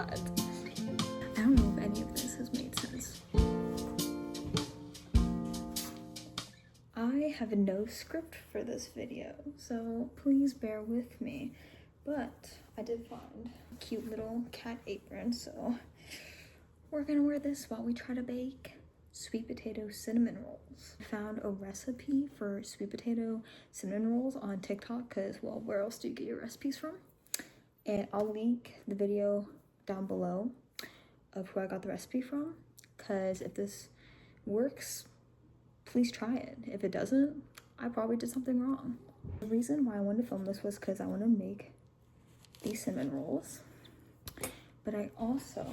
not. I don't know if any of this has made sense. I have no script for this video, so please bear with me. But I did find a cute little cat apron, so we're gonna wear this while we try to bake sweet potato cinnamon rolls. I found a recipe for sweet potato cinnamon rolls on TikTok because, well, where else do you get your recipes from? And I'll link the video down below of who I got the recipe from, because if this works, please try it. If it doesn't, I probably did something wrong. The reason why I wanted to film this was because I want to make these cinnamon rolls, but I also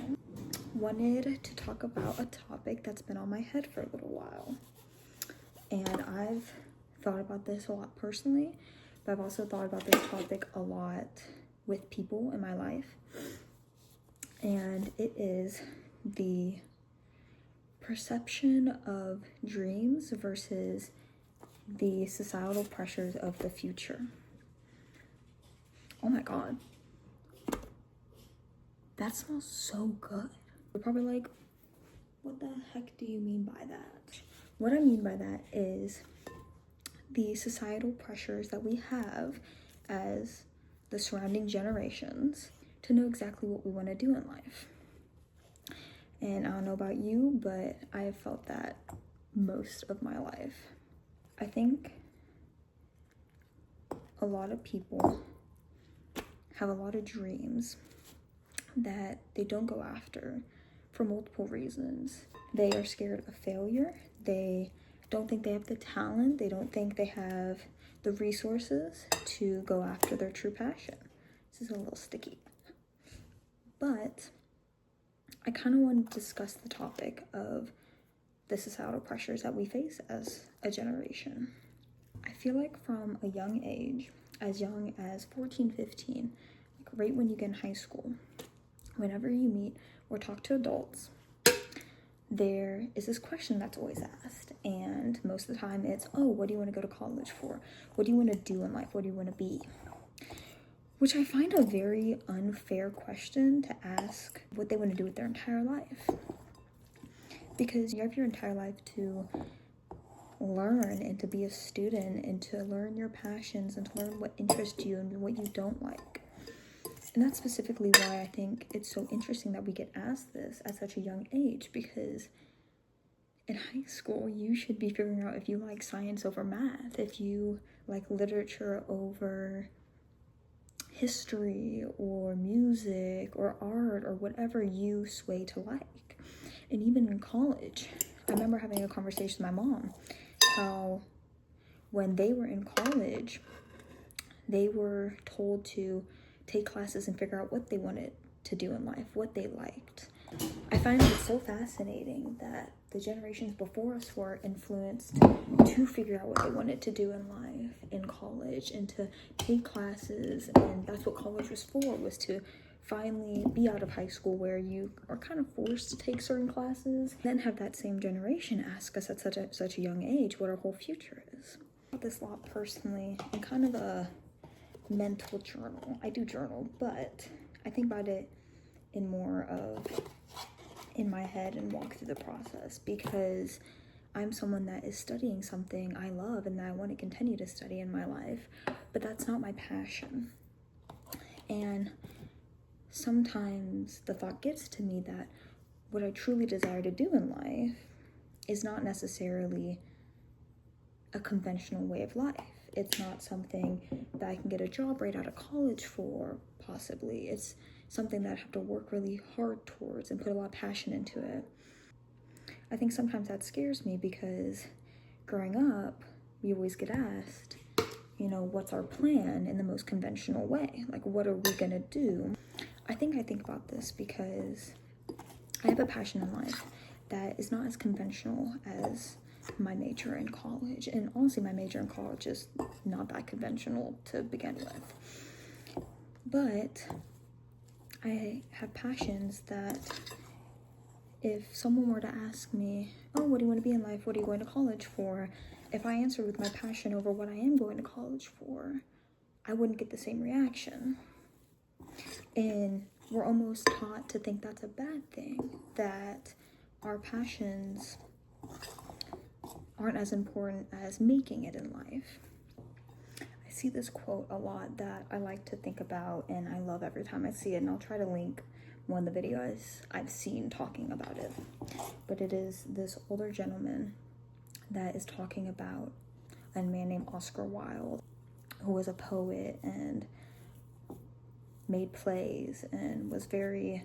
wanted to talk about a topic that's been on my head for a little while. And I've thought about this a lot personally, but I've also thought about this topic a lot with people in my life. And it is the perception of dreams versus the societal pressures of the future. Oh my God. That smells so good. You're probably like, what the heck do you mean by that? What I mean by that is the societal pressures that we have as the surrounding generations to know exactly what we want to do in life. And I don't know about you, but I have felt that most of my life. I think a lot of people have a lot of dreams that they don't go after for multiple reasons. They are scared of failure. They don't think they have the talent. They don't think they have the resources to go after their true passion. This is a little sticky. But I kind of want to discuss the topic of the societal pressures that we face as a generation. I feel like from a young age, as young as 14, 15, like right when you get in high school, whenever you meet or talk to adults, there is this question that's always asked. And most of the time it's, oh, what do you want to go to college for? What do you want to do in life? What do you want to be? Which I find a very unfair question to ask what they want to do with their entire life. Because you have your entire life to learn and to be a student and to learn your passions and to learn what interests you and what you don't like. And that's specifically why I think it's so interesting that we get asked this at such a young age, because in high school, you should be figuring out if you like science over math, if you like literature over history or music or art or whatever you sway to like. And even in college, I remember having a conversation with my mom, how when they were in college, they were told to take classes and figure out what they wanted to do in life, what they liked. I find it so fascinating that the generations before us were influenced to figure out what they wanted to do in life, in college, and to take classes. And that's what college was for, was to finally be out of high school where you are kind of forced to take certain classes. Then have that same generation ask us at such a young age what our whole future is. I this a lot personally in kind of a mental journal. I do journal, but I think about it in more of in my head and walk through the process, because I'm someone that is studying something I love and that I want to continue to study in my life, but that's not my passion. And sometimes the thought gets to me that what I truly desire to do in life is not necessarily a conventional way of life. It's not something that I can get a job right out of college for, possibly. It's something that I have to work really hard towards and put a lot of passion into it. I think sometimes that scares me because growing up, we always get asked, you know, what's our plan in the most conventional way? Like, what are we gonna do? I think about this because I have a passion in life that is not as conventional as my major in college. And honestly, my major in college is not that conventional to begin with. But I have passions that if someone were to ask me, oh, what do you want to be in life? What are you going to college for? If I answered with my passion over what I am going to college for, I wouldn't get the same reaction. And we're almost taught to think that's a bad thing, that our passions aren't as important as making it in life. I see this quote a lot that I like to think about, and I love every time I see it, and I'll try to link one of the videos I've seen talking about it. But it is this older gentleman that is talking about a man named Oscar Wilde, who was a poet and made plays and was very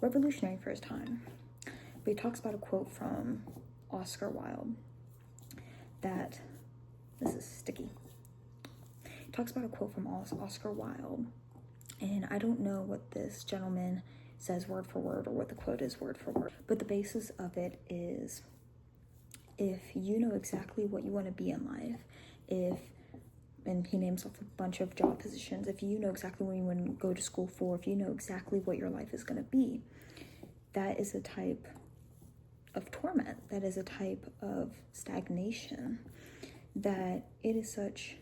revolutionary for his time. But he talks about a quote from Oscar Wilde that, this is sticky. He talks about a quote from Oscar Wilde, and I don't know what this gentleman says word for word or what the quote is word for word, but the basis of it is, if you know exactly what you want to be in life, and he names off a bunch of job positions, if you know exactly what you want to go to school for, if you know exactly what your life is going to be, that is a type of torment, that is a type of stagnation, that it is such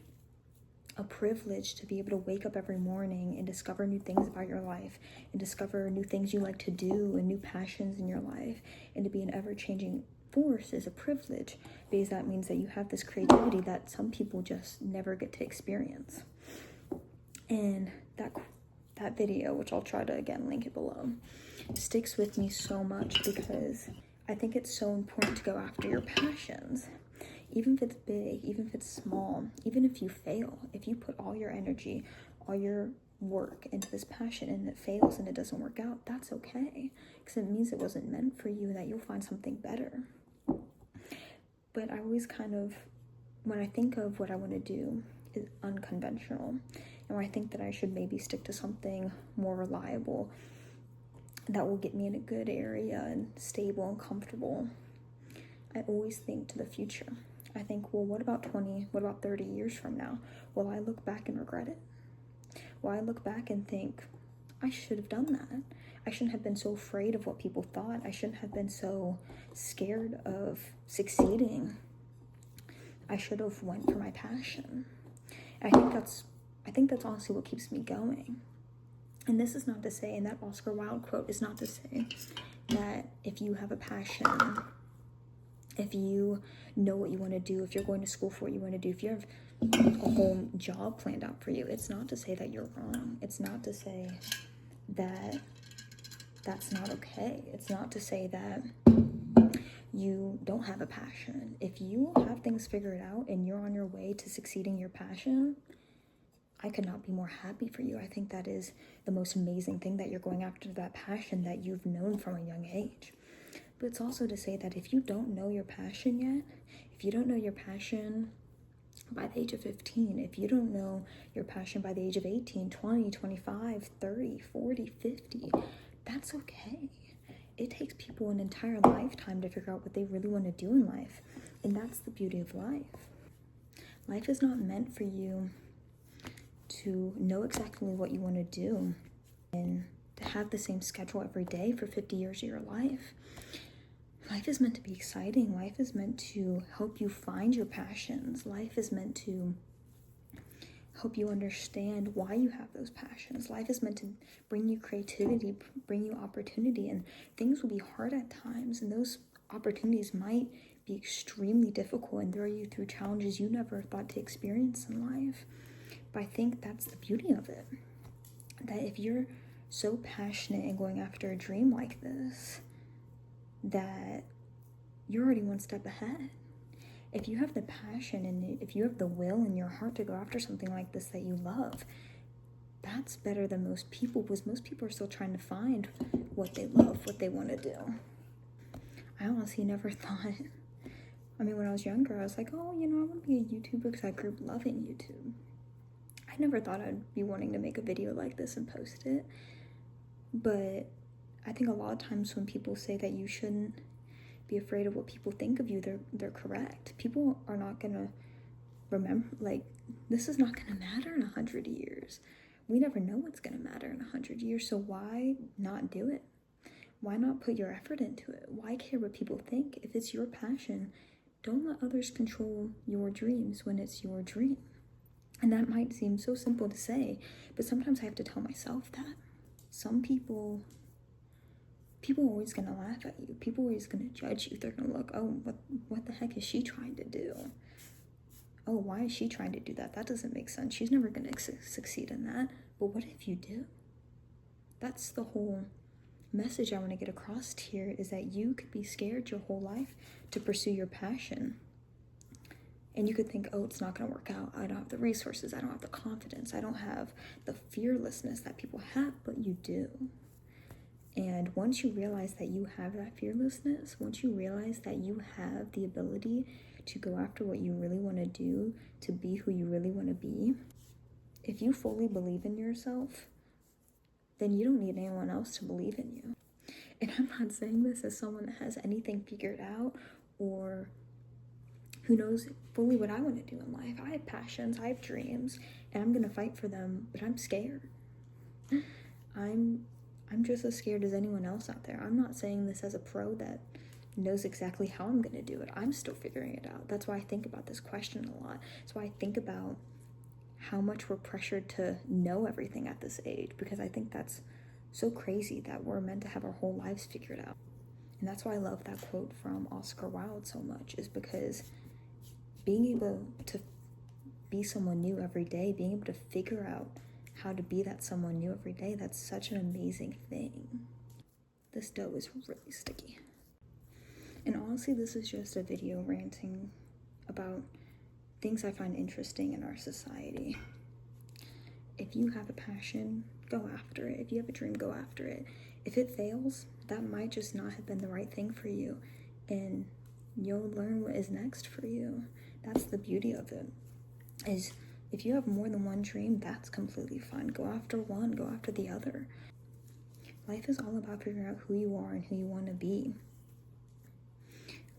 a privilege to be able to wake up every morning and discover new things about your life, and discover new things you like to do and new passions in your life, and to be an ever-changing force is a privilege, because that means that you have this creativity that some people just never get to experience. And that video, which I'll try to again link it below, sticks with me so much, because I think it's so important to go after your passions. Even if it's big, even if it's small, even if you fail, if you put all your energy, all your work into this passion and it fails and it doesn't work out, that's okay, because it means it wasn't meant for you, that you'll find something better. But I always when I think of what I want to do is unconventional, and when I think that I should maybe stick to something more reliable that will get me in a good area and stable and comfortable, I always think to the future. I think, well, what about 20, what about 30 years from now? Will I look back and regret it? Will I look back and think, I should have done that? I shouldn't have been so afraid of what people thought. I shouldn't have been so scared of succeeding. I should have went for my passion. I think that's honestly what keeps me going. And this is not to say, and that Oscar Wilde quote is not to say that if you have a passion, if you know what you want to do, if you're going to school for what you want to do, if you have a whole job planned out for you, it's not to say that you're wrong. It's not to say that that's not okay. It's not to say that you don't have a passion. If you have things figured out and you're on your way to succeeding your passion, I could not be more happy for you. I think that is the most amazing thing, that you're going after that passion that you've known from a young age. But it's also to say that if you don't know your passion yet, if you don't know your passion by the age of 15, if you don't know your passion by the age of 18, 20, 25, 30, 40, 50, that's okay. It takes people an entire lifetime to figure out what they really want to do in life. And that's the beauty of life. Life is not meant for you to know exactly what you want to do and to have the same schedule every day for 50 years of your life. Life is meant to be exciting. Life is meant to help you find your passions. Life is meant to help you understand why you have those passions. Life is meant to bring you creativity, bring you opportunity, and things will be hard at times, and those opportunities might be extremely difficult and throw you through challenges you never thought to experience in life. But I think that's the beauty of it, that if you're so passionate and going after a dream like this, that you're already one step ahead. If you have the passion and if you have the will in your heart to go after something like this that you love, that's better than most people, because most people are still trying to find what they love, what they want to do. I honestly never thought, when I was younger, I was like, oh, I want to be a YouTuber because I grew up loving YouTube. I never thought I'd be wanting to make a video like this and post it. But I think a lot of times when people say that you shouldn't be afraid of what people think of you, they're correct. People are not gonna remember, this is not gonna matter in 100 years. We never know what's gonna matter in 100 years, so why not do it? Why not put your effort into it? Why care what people think? If it's your passion, don't let others control your dreams when it's your dream. And that might seem so simple to say, but sometimes I have to tell myself that. some people are always going to laugh at you. People are always going to judge you. They're going to look, oh, what the heck is she trying to do? Oh, why is she trying to do that? That doesn't make sense. She's never going to succeed in that. But what if you do? That's the whole message I want to get across here, is that you could be scared your whole life to pursue your passion. And you could think, oh, it's not going to work out. I don't have the resources. I don't have the confidence. I don't have the fearlessness that people have, but you do. And once you realize that you have that fearlessness, once you realize that you have the ability to go after what you really want to do, to be who you really want to be, if you fully believe in yourself, then you don't need anyone else to believe in you. And I'm not saying this as someone that has anything figured out or who knows fully what I want to do in life. I have passions, I have dreams, and I'm going to fight for them, but I'm scared. I'm just as scared as anyone else out there. I'm not saying this as a pro that knows exactly how I'm going to do it. I'm still figuring it out. That's why I think about this question a lot. That's why I think about how much we're pressured to know everything at this age, because I think that's so crazy that we're meant to have our whole lives figured out. And that's why I love that quote from Oscar Wilde so much, is because being able to be someone new every day, being able to figure out how to be that someone new every day, that's such an amazing thing. This dough is really sticky. And honestly, this is just a video ranting about things I find interesting in our society. If you have a passion, go after it. If you have a dream, go after it. If it fails, that might just not have been the right thing for you, and you'll learn what is next for you. That's the beauty of it, is if you have more than one dream, that's completely fine. Go after one, go after the other. Life is all about figuring out who you are and who you want to be.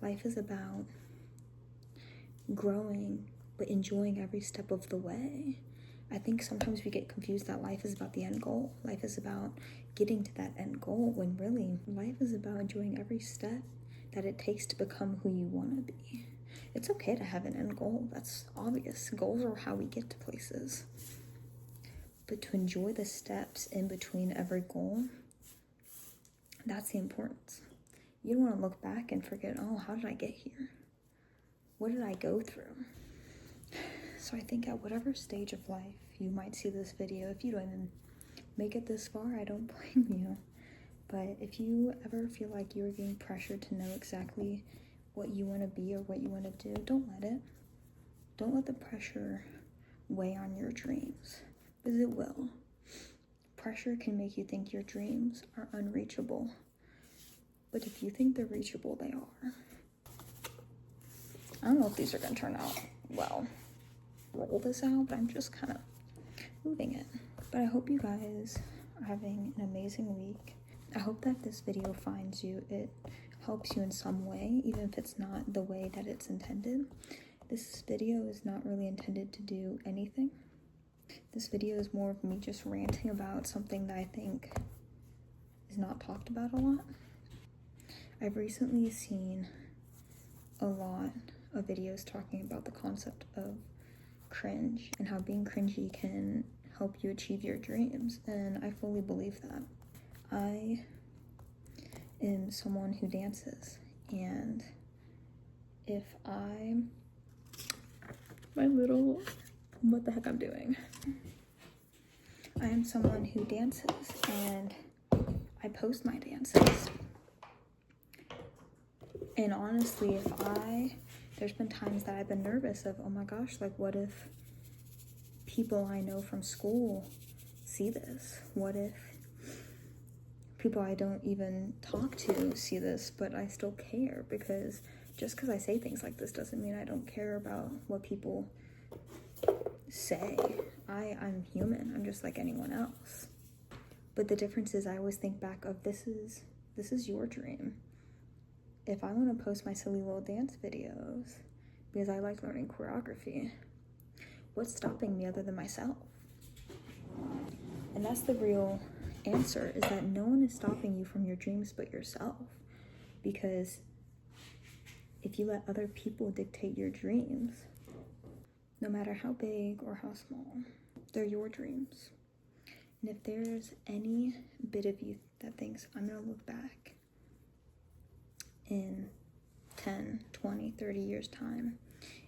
Life is about growing, but enjoying every step of the way. I think sometimes we get confused that life is about the end goal. Life is about getting to that end goal, when really life is about enjoying every step that it takes to become who you want to be. It's okay to have an end goal. That's obvious. Goals are how we get to places. But to enjoy the steps in between every goal, that's the importance. You don't want to look back and forget, oh, how did I get here? What did I go through? So I think at whatever stage of life you might see this video, if you don't even make it this far, I don't blame you. But if you ever feel like you're being pressured to know exactly what you want to be or what you want to do, don't let it. Don't let the pressure weigh on your dreams, because it will. Pressure can make you think your dreams are unreachable. But if you think they're reachable, they are. I don't know if these are going to turn out well. Roll this out, but I'm just kind of moving it. But I hope you guys are having an amazing week. I hope that this video finds you. It helps you in some way, even if it's not the way that it's intended. This video is not really intended to do anything. This video is more of me just ranting about something that I think is not talked about a lot. I've recently seen a lot of videos talking about the concept of cringe and how being cringy can help you achieve your dreams, and I fully believe that. I am someone who dances, and if what the heck I'm doing? I am someone who dances, and I post my dances. And honestly, there's been times that I've been nervous of, oh my gosh, like what if people I know from school see this? What if people I don't even talk to see this, but I still care? Because just because I say things like this doesn't mean I don't care about what people say. I'm human. I'm just like anyone else. But the difference is I always think back of this is your dream. If I want to post my silly little dance videos because I like learning choreography, what's stopping me other than myself? And that's the real answer, is that no one is stopping you from your dreams but yourself. Because if you let other people dictate your dreams, no matter how big or how small, they're your dreams. And if there's any bit of you that thinks, I'm gonna look back in 10, 20, 30 years time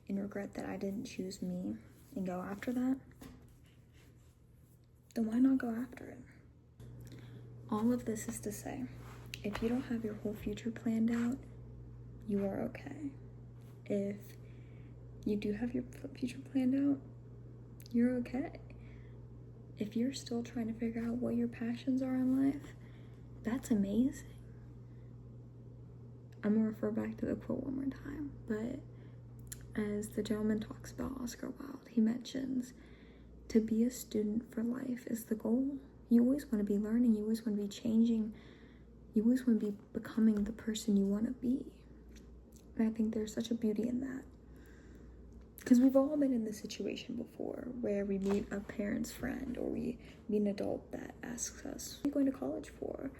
and regret that I didn't choose me and go after that, then why not go after it? All of this is to say, if you don't have your whole future planned out, you are okay. If you do have your future planned out, you're okay. If you're still trying to figure out what your passions are in life, that's amazing. I'm gonna refer back to the quote one more time, but as the gentleman talks about Oscar Wilde, he mentions to be a student for life is the goal. You always want to be learning, you always want to be changing, you always want to be becoming the person you want to be. And I think there's such a beauty in that. Because we've all been in this situation before where we meet a parent's friend or we meet an adult that asks us, what are you going to college for?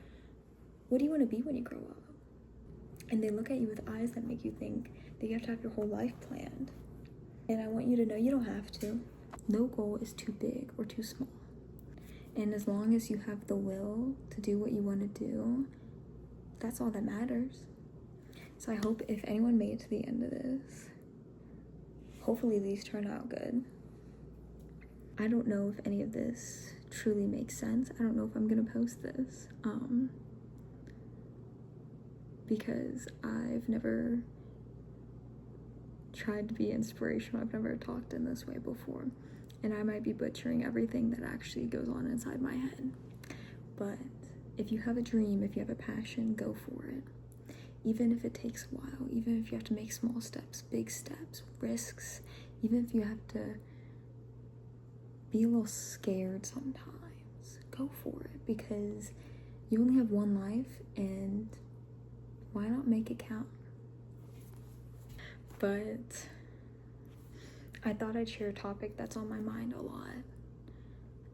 What do you want to be when you grow up? And they look at you with eyes that make you think that you have to have your whole life planned. And I want you to know you don't have to. No goal is too big or too small. And as long as you have the will to do what you want to do, that's all that matters. So I hope if anyone made it to the end of this, hopefully these turn out good. I don't know if any of this truly makes sense. I don't know if I'm gonna post this because I've never tried to be inspirational. I've never talked in this way before, and I might be butchering everything that actually goes on inside my head. But if you have a dream, if you have a passion, go for it. Even if it takes a while, even if you have to make small steps, big steps, risks, even if you have to be a little scared sometimes, go for it, because you only have one life, and why not make it count? But I thought I'd share a topic that's on my mind a lot,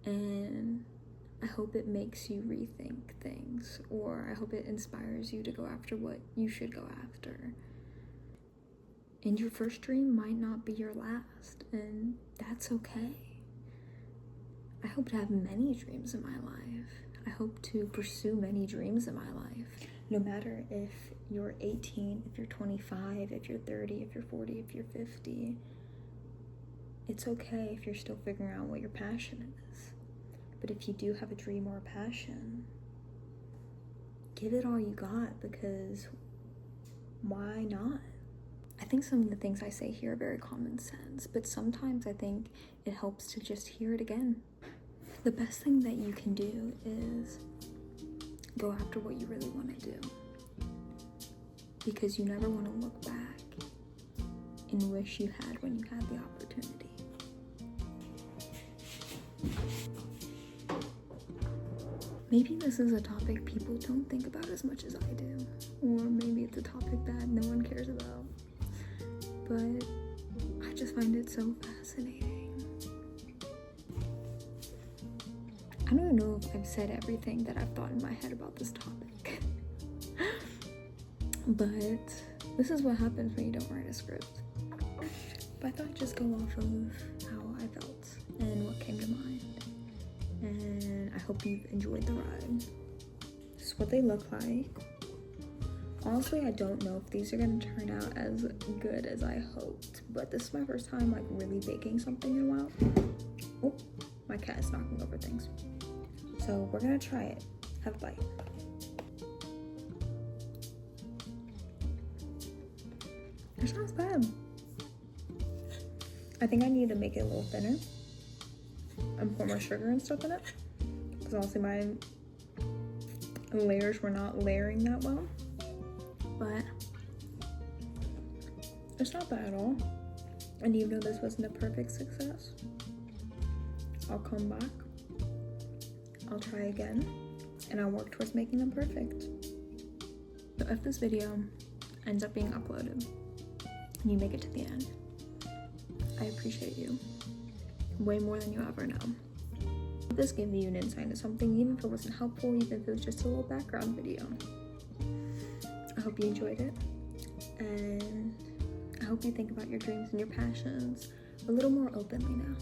and I hope it makes you rethink things, or I hope it inspires you to go after what you should go after. And your first dream might not be your last, and that's okay. I hope to have many dreams in my life. I hope to pursue many dreams in my life. No matter if you're 18, if you're 25, if you're 30, if you're 40, if you're 50, it's okay if you're still figuring out what your passion is. But if you do have a dream or a passion, give it all you got, because why not? I think some of the things I say here are very common sense, but sometimes I think it helps to just hear it again. The best thing that you can do is go after what you really want to do, because you never want to look back and wish you had when you had the opportunity. Maybe this is a topic people don't think about as much as I do, or maybe it's a topic that no one cares about, but I just find it so fascinating. I don't know if I've said everything that I've thought in my head about this topic, but this is what happens when you don't write a script. But I thought I'd just go off of how I felt and what came to mind. And I hope you've enjoyed the ride. This is what they look like. Honestly, I don't know if these are gonna turn out as good as I hoped, but this is my first time like really baking something in a while. Oh, my cat is knocking over things. So we're gonna try it. Have a bite. It's not as bad. I think I need to make it a little thinner and pour more sugar and stuff in it, because honestly my layers were not layering that well, but it's not bad at all. And even though this wasn't a perfect success, I'll come back, I'll try again, and I'll work towards making them perfect. So if this video ends up being uploaded and you make it to the end, I appreciate you way more than you ever know. If this gave you an insight into something, even if it wasn't helpful, even if it was just a little background video, I hope you enjoyed it, and I hope you think about your dreams and your passions a little more openly now.